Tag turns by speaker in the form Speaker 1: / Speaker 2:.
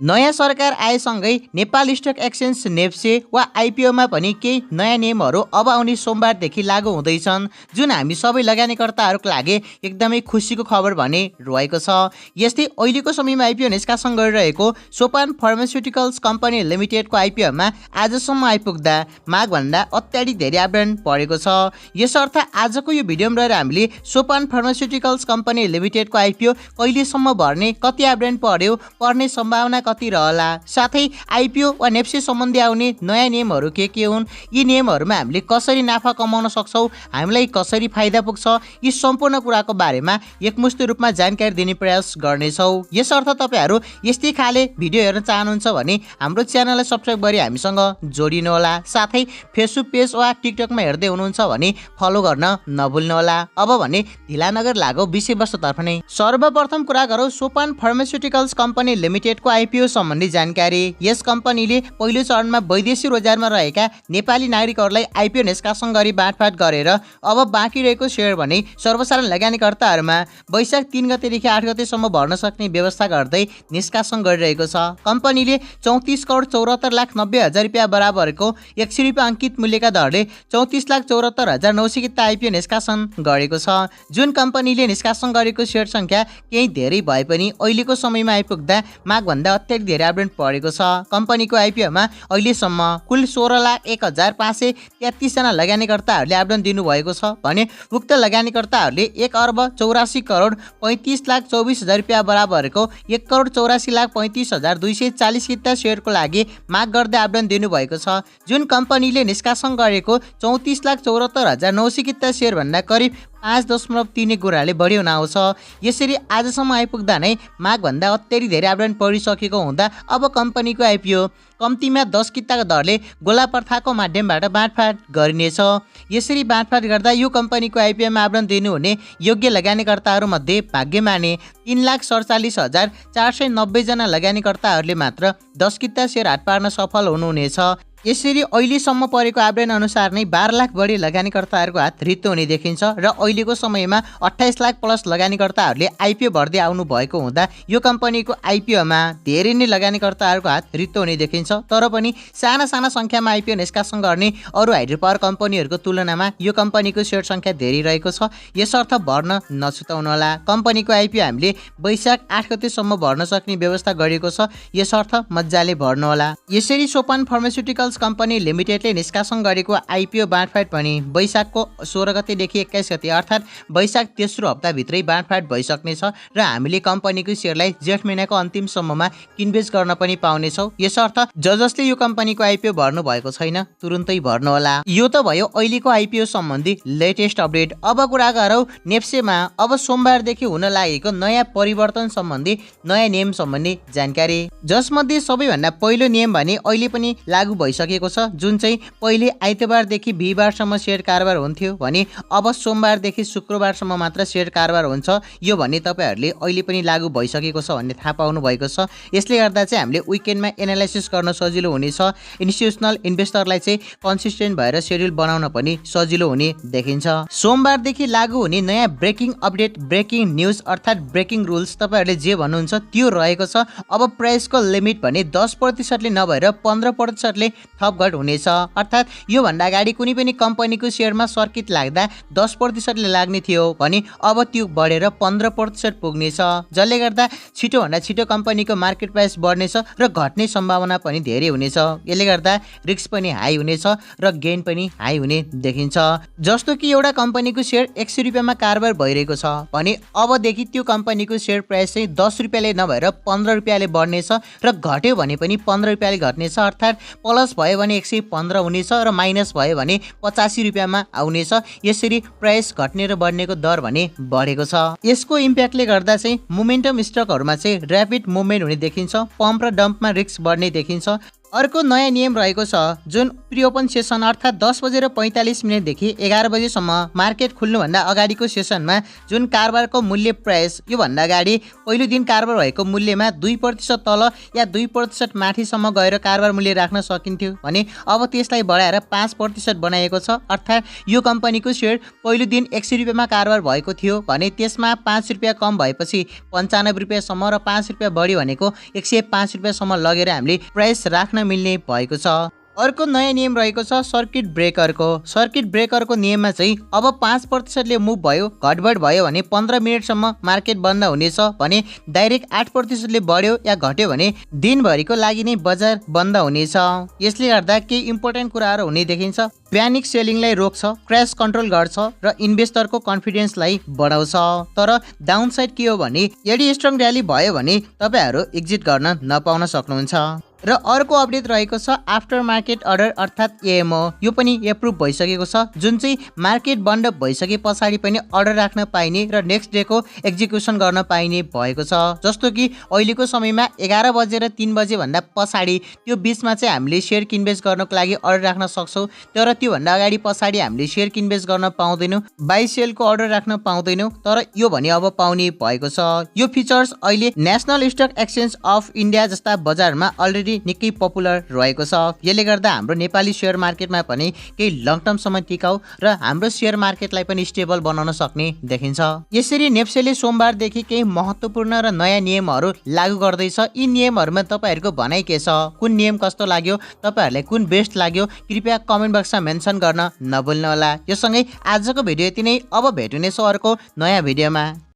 Speaker 1: नयाँ सरकार आएसँगै Nepal stock exchange NEPSE वा आइपिओमा पनि केही नयाँ नियमहरू अब आउने सोमबारदेखि लागू हुँदैछन्, जुन हामी सबै लगानीकर्ताहरूको लागि एकदमै खुसीको खबर भने रहेको छ। यस्तै अहिलेको समयमा आइपिओ निष्कासन गरिरहेको सोपान फार्मास्युटिकल्स कम्पनी लिमिटेडको आइपिओमा आजसम्म आइपुग्दा मागभन्दा अत्याधिक धेरै आवेदन परेको छ। यसर्थ आजको यो भिडियोमा रहेर हामीले सोपान फार्मास्युटिकल्स कम्पनी लिमिटेडको आइपिओ कहिलेसम्म भर्ने, कति आवेदन पर्यो, पर्ने सम्भावना कति रहला, साथै आइपिओ वा नेप्से सम्बन्धी आउने नयाँ नियमहरू के हुन्, यी नियमहरूमा हामीले कसरी नाफा कमाउन सक्छौँ, हामीलाई कसरी फाइदा पुग्छ, यी सम्पूर्ण कुराको बारेमा एकमुष्ट रूपमा जानकारी दिने प्रयास गर्नेछौँ। यसर्थ तपाईँहरू यस्तै खाले भिडियो हेर्न चाहनुहुन्छ भने हाम्रो च्यानललाई सब्स्क्राइब गरी हामीसँग जोडिनुहोला। साथै फेसबुक पेज वा टिकटकमा हेर्दै हुनुहुन्छ भने फलो गर्न नभुल्नुहोला। अब भने ढिला नगर लागौ विषयवस्तुतर्फ नै। सर्वप्रथम कुरा गरौँ सोपान फार्मास्युटिकल्स कम्पनी लिमिटेडको आइपिओ सम्बन्धी जानकारी। यस कम्पनीले पहिलो चरणमा वैदेशिक रोजगारमा रहेका नेपाली नागरिकहरूलाई आइपिओ निष्कासन गरी बाँडफाँड गरेर अब बाँकी रहेको सेयर भने सर्वसाधारण लगानीकर्ताहरूमा वैशाख 3 गतेदेखि 8 गतेसम्म भर्न सक्ने व्यवस्था गर्दै निष्कासन गरिरहेको छ। कम्पनीले 34,74,90,000 रुपियाँ बराबरको 100 रुपियाँ अङ्कित मूल्यका दरले 34,74,900 किता आइपिओ निष्कासन गरेको छ। जुन कम्पनीले निष्कासन गरेको सेयर सङ्ख्या केही धेरै भए पनि अहिलेको समयमा आइपुग्दा मागभन्दा अत्याधिक धेरै आवेदन परेको छ। कम्पनीको आइपिओमा अहिलेसम्म कुल 16,01,533 जना लगानीकर्ताहरूले आवेदन दिनुभएको छ भने उक्त लगानीकर्ताहरूले 1,84,35,24,000 रुपियाँ बराबरको 1,84,35,240 किता सेयरको लागि माग गर्दै आवेदन दिनुभएको छ। जुन कम्पनीले निष्कासन गरेको 34,74,900 किता सेयरभन्दा करिब 5.3 गुणाले बढी हुन आउँछ। यसरी आजसम्म आइपुग्दा नै मागभन्दा अत्याधिक धेरै आवेदन परिसकेको हुँदा अब कम्पनीको आइपिओ कम्तीमा 10 किताको दरले गोला प्रथाको माध्यमबाट बाँडफाँड गरिनेछ। यसरी बाँडफाँड गर्दा यो कम्पनीको आइपिओमा आवेदन दिनुहुने योग्य लगानीकर्ताहरूमध्ये भाग्यमानी 3,47,490 जना लगानीकर्ताहरूले मात्र 10 किता सेयर हात पार्न सफल हुनुहुनेछ। यसरी अहिलेसम्म परेको आवेदन अनुसार नै 12 लाख बढी लगानीकर्ताहरूको हात रित्तो हुने देखिन्छ र अहिलेको समयमा 28 लाख प्लस लगानीकर्ताहरूले आइपिओ भर्दै आउनु भएको हुँदा यो कम्पनीको आइपिओमा धेरै नै लगानीकर्ताहरूको हात रित्तो हुने देखिन्छ। तर पनि साना सङ्ख्यामा आइपिओ निष्कासन गर्ने अरू हाइड्रो पावर कम्पनीहरूको तुलनामा यो कम्पनीको सेयर सङ्ख्या धेरै रहेको छ। यसर्थ भर्न नछुटाउनुहोला। कम्पनीको आइपिओ हामीले वैशाख 8 गतेसम्म भर्न सक्ने व्यवस्था गरिएको छ। यसर्थ मजाले भर्नुहोला। यसरी सोपान फार्मास्युटिकल्स कम्पनी लिमिटेडले निष्कासन गरेको आइपिओ बाँडफाँड पनि वैशाखको 16 गतेदेखि 21 गते अर्थात् वैशाख तेस्रो हप्ताभित्रै बाँडफाँड भइसक्नेछ र हामीले कम्पनीको सेयरलाई जेठ महिनाको अन्तिमसम्ममा किनबेच गर्न पनि पाउनेछौँ। यसर्थ जसले यो कम्पनीको आइपिओ भर्नु भएको छैन तुरुन्तै भर्नुहोला। यो त भयो अहिलेको आइपिओ सम्बन्धी लेटेस्ट अपडेट। अब कुरा गरौँ नेप्सेमा अब सोमबारदेखि हुन लागेको नयाँ परिवर्तन सम्बन्धी नयाँ नियम सम्बन्धी जानकारी, जसमध्ये सबैभन्दा पहिलो नियम भने अहिले पनि लागू भइसकेको छ। जुन चाहिँ पहिले आइतबारदेखि बिहिबारसम्म सेयर कारोबार हुन्थ्यो भने अब सोमबारदेखि शुक्रबारसम्म मात्र सेयर कारोबार हुन्छ। यो भन्ने तपाईँहरूले अहिले पनि लागू भइसकेको छ भन्ने थाहा पाउनु भएको छ। यसले गर्दा चाहिँ हामीले विकेन्डमा एनालाइसिस गर्न सजिलो हुनेछ। इन्स्टिट्युसनल इन्भेस्टरलाई चाहिँ कन्सिस्टेन्ट भएर सेड्युल बनाउन पनि सजिलो हुने देखिन्छ। सोमबारदेखि लागू हुने नयाँ ब्रेकिङ अपडेट, ब्रेकिङ न्युज अर्थात् ब्रेकिङ रुल्स तपाईँहरूले जे भन्नुहुन्छ त्यो रहेको छ। अब प्राइसको लिमिट भने 10% ले नभएर 15% थपघट हुनेछ। अर्थात् योभन्दा अगाडि कुनै पनि कम्पनीको सेयरमा सर्किट लाग्दा 10% ले लाग्ने थियो भने अब त्यो बढेर 15% पुग्नेछ। जसले गर्दा छिटोभन्दा छिटो कम्पनीको मार्केट प्राइस बढ्नेछ र घट्ने सम्भावना पनि धेरै हुनेछ। यसले गर्दा रिस्क पनि हाई हुनेछ र गेन पनि हाई हुने देखिन्छ। जस्तो कि एउटा कम्पनीको सेयर 100 रुपियाँमा कारोबार भइरहेको छ भने अबदेखि त्यो कम्पनीको सेयर प्राइस चाहिँ 10 रुपियाँले नभएर 15 रुपियाँले बढ्नेछ र घट्यो भने पनि 15 रुपियाँले घट्नेछ। अर्थात् प्लस भयो भने 115 हुनेछ र माइनस भयो भने 85 रुपियाँमा आउनेछ। यसरी प्राइस घट्ने र बढ्नेको दर भने बढेको छ। यसको इम्प्याक्टले गर्दा चाहिँ मोमेन्टम स्टकहरूमा चाहिँ ऱ्यापिड मुभमेन्ट हुने देखिन्छ। पम्प र डम्पमा रिस्क बढ्ने देखिन्छ। अर्को नयाँ नियम रहेको छ जुन प्री ओपन सेसन अर्थात् 10:45 देखि 11 बजेसम्म मार्केट खुल्नुभन्दा अगाडिको सेसनमा जुन कारोबारको मूल्य प्राइस योभन्दा अगाडि पहिलो दिन कारोबार भएको मूल्यमा 2% तल या 2% माथिसम्म गएर कारोबार मूल्य राख्न सकिन्थ्यो भने अब त्यसलाई बढाएर 5% बनाइएको छ। अर्थात् यो कम्पनीको सेयर पहिलो दिन 100 रुपियाँमा कारोबार भएको थियो भने त्यसमा 5 रुपियाँ कम भएपछि 95 रुपियाँसम्म र 5 रुपियाँ बढी भनेको 105 रुपियाँसम्म लगेर हामीले प्राइस राख्न मिल्ने भएको छ। अर्को नयाँ नियम रहेको छ सर्किट ब्रेकरको। सर्किट ब्रेकरको नियममा चाहिँ अब 5%ले मुभ भयो घटबड भयो भने 15 मिनटसम्म मार्केट बन्द हुनेछ भने डाइरेक्ट 8%ले बढ्यो या घट्यो भने दिनभरिको लागि नै बजार बन्द हुनेछ। यसले गर्दा केही इम्पोर्टेन्ट कुराहरू हुने देखिन्छ। प्यानिक सेलिङलाई रोक्छ, क्र्यास कन्ट्रोल गर्छ र इन्भेस्टरको कन्फिडेन्सलाई बढाउँछ। तर डाउनसाइड के हो भने यदि स्ट्रङ र्याली भयो भने तपाईहरू एक्जिट गर्न नपाउन सक्नुहुन्छ। र अर्को अपडेट रहेको छ आफ्टर मार्केट अर्डर अर्थात् एएमओ। यो पनि एप्रुभ भइसकेको छ जुन चाहिँ मार्केट बन्द भइसके पछाडि पनि अर्डर राख्न पाइने र नेक्स्ट डेको एक्जिक्युसन गर्न पाइने भएको छ। जस्तो कि अहिलेको समयमा 11 बजे र 3 बजे भन्दा पछाडि त्यो बिचमा चाहिँ हामीले सेयर किनबेच गर्नको लागि अर्डर राख्न सक्छौँ। तर त्योभन्दा अगाडि पछाडि हामीले सेयर किनबेच गर्न पाउँदैनौँ, बाई सेलको अर्डर राख्न पाउँदैनौँ। तर यो भने अब पाउने भएको छ। यो फिचर्स अहिले national stock exchange of India जस्ता बजारमा अलरेडी निकै पपुलर रहेको छ। यसले गर्दा हाम्रो नेपाली सेयर मार्केटमा पनि केही लङ टर्मसम्म टिकाउ र हाम्रो सेयर मार्केटलाई पनि स्टेबल बनाउन सक्ने देखिन्छ। यसरी नेप्सेले सोमबारदेखि केही महत्त्वपूर्ण र नयाँ नियमहरू लागू गर्दैछ। यी नियमहरूमा तपाईँहरूको भनाइ के छ? कुन नियम कस्तो लाग्यो? तपाईँहरूलाई कुन बेस्ट लाग्यो? कृपया कमेन्ट बक्समा मेन्सन गर्न नभुल्नुहोला। यो सँगै आजको भिडियो यति नै। अब भेट्नेछौँ अर्को नयाँ भिडियोमा।